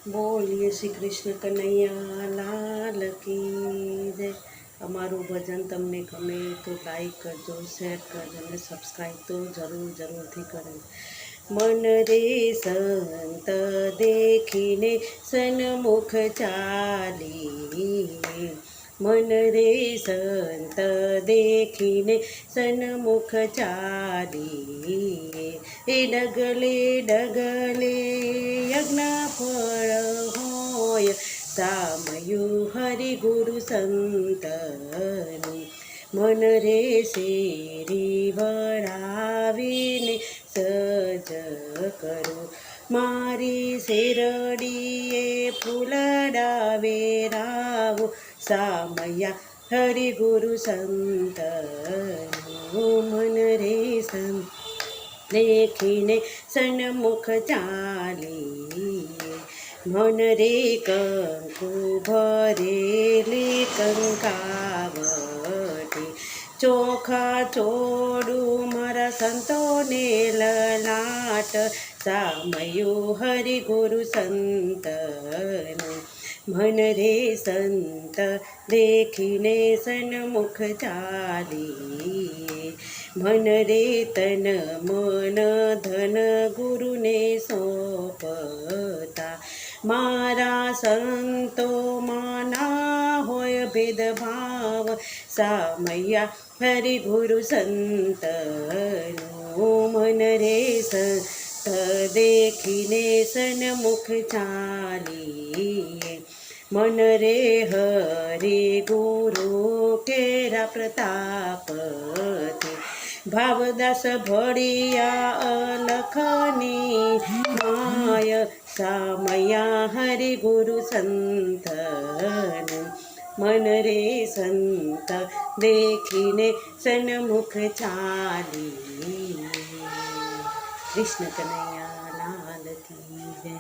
બોલીએ શ્રી કૃષ્ણ કનૈયા લાલ કી જય. અમારું ભજન તમને ગમે તો લાઈક કરજો, શેર કરજો અને સબસ્ક્રાઈબ તો જરૂરથી કરજો. મન રે સંત દેખીને સન્મુખ ચાલી, મન રે સંત દેખીને સન્મુખ ચાલી, એ ડગલે ડગલે યજ્ઞ ફળ હોય, સામયું હરિ ગુરુ સંતનું. મન રે શેરી વળાવીને સજ કરો, મારી શેરડીએ ફૂલડાવે રાવો, સામયા હરિ ગુરુ સંતનું. મન રે સંત દેખીને સન્મુખ ચાલી, મન રે કંકુ ભરેલી કંકાવટી, ચોખા ચોડું મારા સંતોને લલાટ, સામયું હરિ ગુરુ સંતનું. મન રે સંત દેખીને સન્મુખ ચાલી, મન રે તન મન ધન ગુરુને સોંપતા, મારા સંતોમાં ના હોય ભેદભાવ, સામયા હરિ ગુરુ સંતનું. મન રે સંત દેખીને સન્મુખ ચાલી, મન રે હરિ ગુરુ કેરા પ્રતાપથી, ભાવદાસ ભળિયા અલખની માય, સામયા હરિ ગુરુ સંતનું. મન રે સંત દેખીને સન્મુખ ચાલી. કૃષ્ણ કનૈયા લાલ કી જય.